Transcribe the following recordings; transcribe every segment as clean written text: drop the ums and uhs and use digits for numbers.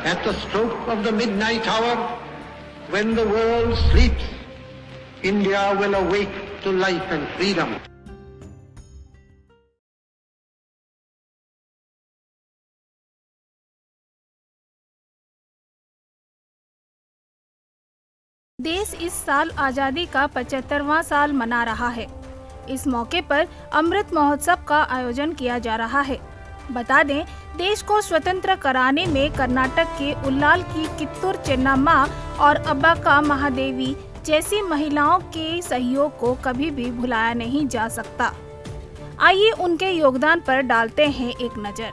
At the stroke of the midnight hour, when the world sleeps, India will awake to life and freedom. देश इस साल आज़ादी का 75वां साल मना रहा है। इस मौके पर अमृत महोत्सव का आयोजन किया जा रहा है। बता दें, देश को स्वतंत्र कराने में कर्नाटक के उल्लाल की कित्तूर चेन्नम्मा और अब्बाका महादेवी जैसी महिलाओं के सहयोग को कभी भी भुलाया नहीं जा सकता। आइए उनके योगदान पर डालते हैं एक नजर।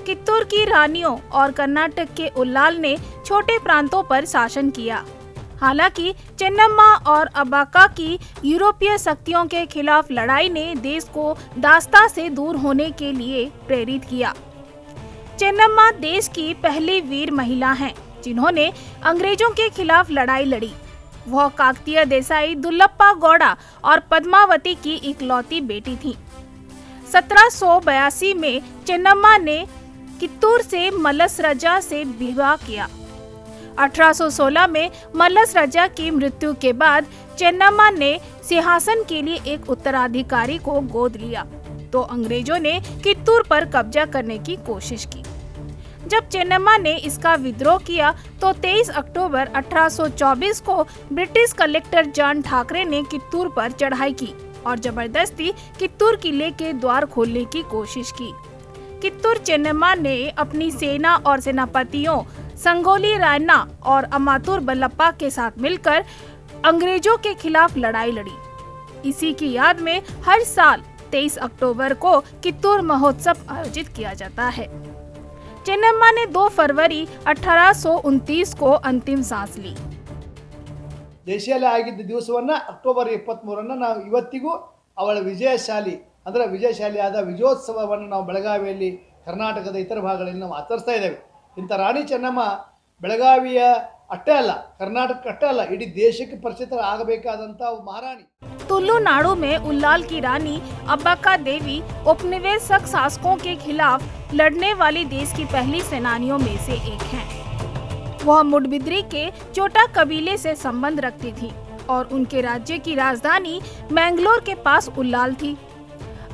कित्तूर की रानियों और कर्नाटक के उल्लाल ने छोटे प्रांतों पर शासन किया। हालांकि चेन्नम्मा और अब्बाका की यूरोपीय शक्तियों के खिलाफ लड़ाई ने देश को दास्ता से दूर होने के लिए प्रेरित किया। चेन्नम्मा देश की पहली वीर महिला हैं, जिन्होंने अंग्रेजों के खिलाफ लड़ाई लड़ी। वह काकतीय देसाई दुल्लप्पा गौड़ा और पद्मावती की इकलौती बेटी थी। 1782 में चेन्नम्मा ने कित्तूर से मल्लस राजा से विवाह किया। 1816 में मल्लस राजा की मृत्यु के बाद चेन्नम्मा ने सिंहासन के लिए एक उत्तराधिकारी को गोद लिया, तो अंग्रेजों ने कित्तूर पर कब्जा करने की कोशिश की। जब चेन्नम्मा ने इसका विद्रोह किया तो 23 अक्टूबर 1824 को ब्रिटिश कलेक्टर जॉन ठाकरे ने कित्तूर पर चढ़ाई की और जबरदस्ती कित्तूर किले के द्वार खोलने की कोशिश की। कित्तूर चेन्नम्मा ने अपनी सेना और सेनापतियों संगोली रायन्ना और अमातुर बल्लप्पा के साथ मिलकर अंग्रेजों के खिलाफ लड़ाई लड़ी। इसी की याद में हर साल 23 अक्टूबर को कित्तूर महोत्सव आयोजित किया जाता है। चेन्नम्मा ने 2 फरवरी 1829 को अंतिम सांस ली। ದೇಶದಲ್ಲಿ ಆಗಿದ್ದ ದಿವಸವನ್ನ ಅಕ್ಟೋಬರ್ 23 ನಾವು ಇವತ್ತಿಗೂ ಅವಳ ವಿಜಯಶಾಲಿಯಾದ ವಿಜಯೋತ್ಸವವನ್ನು ನಾವು ಬೆಳಗಾವಿಯಲ್ಲಿ ಕರ್ನಾಟಕದ ಇತರ ಭಾಗಗಳಲ್ಲಿ ನಾವು ಆಚರಿಸ್ತಾ ಇದ್ದೇವೆ। ಇಂಥ ರಾಣಿ ಚೆನ್ನಮ್ಮ ಬೆಳಗಾವಿಯ ಅಷ್ಟೇ ಅಲ್ಲ, ಕರ್ನಾಟಕ ಅಷ್ಟೇ ಅಲ್ಲ, ಇಡೀ ದೇಶಕ್ಕೆ ಪರಿಚಿತ ಆಗಬೇಕಾದಂತ महारानी। तुलुनाडु में उल्लाल की रानी अब्बाका देवी उपनिवेशक शासकों के खिलाफ लड़ने वाली देश की पहली सेनानियों में से एक हैं। वह मुडबिद्री के चोटा कबीले से संबंध रखती थी और उनके राज्य की राजधानी मैंगलोर के पास उल्लाल थी।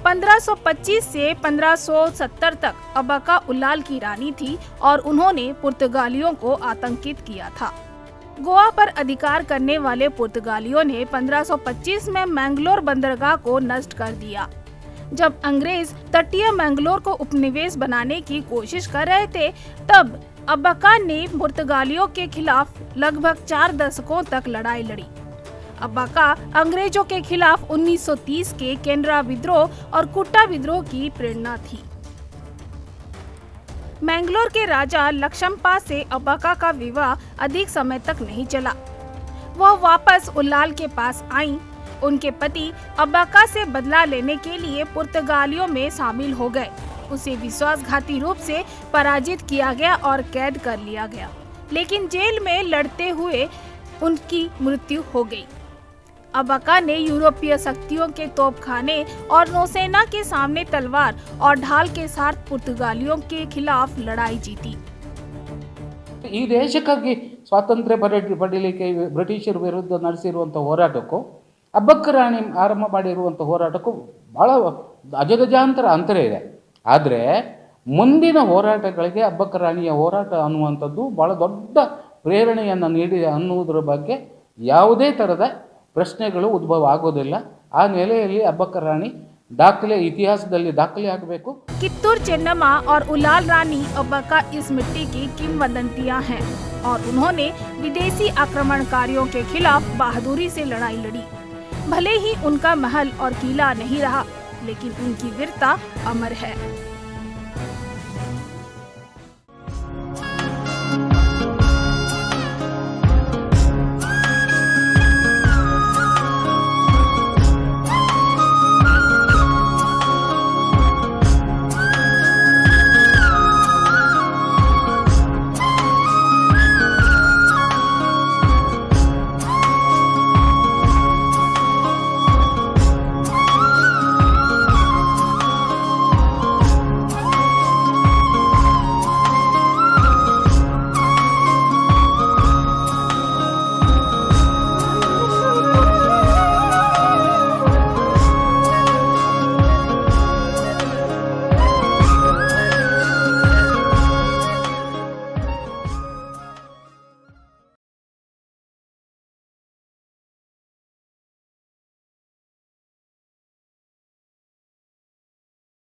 1525 से 1570 तक अब्बाका उल्लाल की रानी थी और उन्होंने पुर्तगालियों को आतंकित किया था। गोवा पर अधिकार करने वाले पुर्तगालियों ने 1525 में मैंगलोर बंदरगाह को नष्ट कर दिया। जब अंग्रेज तटीय मैंगलोर को उपनिवेश बनाने की कोशिश कर रहे थे, तब अब्बाका ने पुर्तगालियों के खिलाफ लगभग 4 दशकों तक लड़ाई लड़ी। अब्बाका अंग्रेजों के खिलाफ 1930 के केनरा विद्रोह और कुट्टा विद्रोह की प्रेरणा थी। मैंगलोर के राजा लक्ष्मप्पा से अब्बाका का विवाह अधिक समय तक नहीं चला। वह वापस उल्लाल के पास आईं। उनके पति अब्बाका से बदला लेने के लिए पुर्तगालियों में शामिल हो गए। उसे विश्वासघाती रूप से पराजित किया गया और कैद कर लिया गया, लेकिन जेल में लड़ते हुए उनकी मृत्यु हो गई। अब्बाका ने यूरोपीय शक्तियों के तोपखाने और नौसेना के सामने तलवार और ढाल के साथ पुर्तगालियों के खिलाफ लड़ाई जीती। ಈ ದೇಶಕ್ಕಾಗಿ ಸ್ವಾತಂತ್ರ್ಯ ಪಡೆಯಲಿಕ್ಕೆ ಬ್ರಿಟಿಷರ ವಿರುದ್ಧ ನಡೆಸಿರುವಂಥ ಹೋರಾಟಕ್ಕೂ ಅಬ್ಬಕ್ಕ ರಾಣಿ ಆರಂಭ ಮಾಡಿರುವಂಥ ಹೋರಾಟಕ್ಕೂ ಭಾಳ ಅಜಗಜಾಂತರ ಅಂತರ ಇದೆ. ಆದರೆ ಮುಂದಿನ ಹೋರಾಟಗಳಿಗೆ ಅಬ್ಬಕ್ಕ ರಾಣಿಯ ಹೋರಾಟ ಅನ್ನುವಂಥದ್ದು ಭಾಳ ದೊಡ್ಡ ಪ್ರೇರಣೆಯನ್ನು ನೀಡಿದೆ ಅನ್ನುವುದರ ಬಗ್ಗೆ ಯಾವುದೇ ಥರದ ಪ್ರಶ್ನೆಗಳು ಉದ್ಭವ ಆಗೋದಿಲ್ಲ। ಆ ನೆಲೆಯಲ್ಲಿ ಅಬ್ಬಕ್ಕ ರಾಣಿ इतिहासದಲ್ಲಿ ದಾಖಲೆ ಆಗಬೇಕು। कित्तूर चेन्नम्मा और उल्लाल रानी अब्बाका इस मिट्टी की किंवदंतियां हैं और उन्होंने विदेशी आक्रमणकारियों के खिलाफ बहादुरी से लड़ाई लड़ी। भले ही उनका महल और किला नहीं रहा, लेकिन उनकी वीरता अमर है।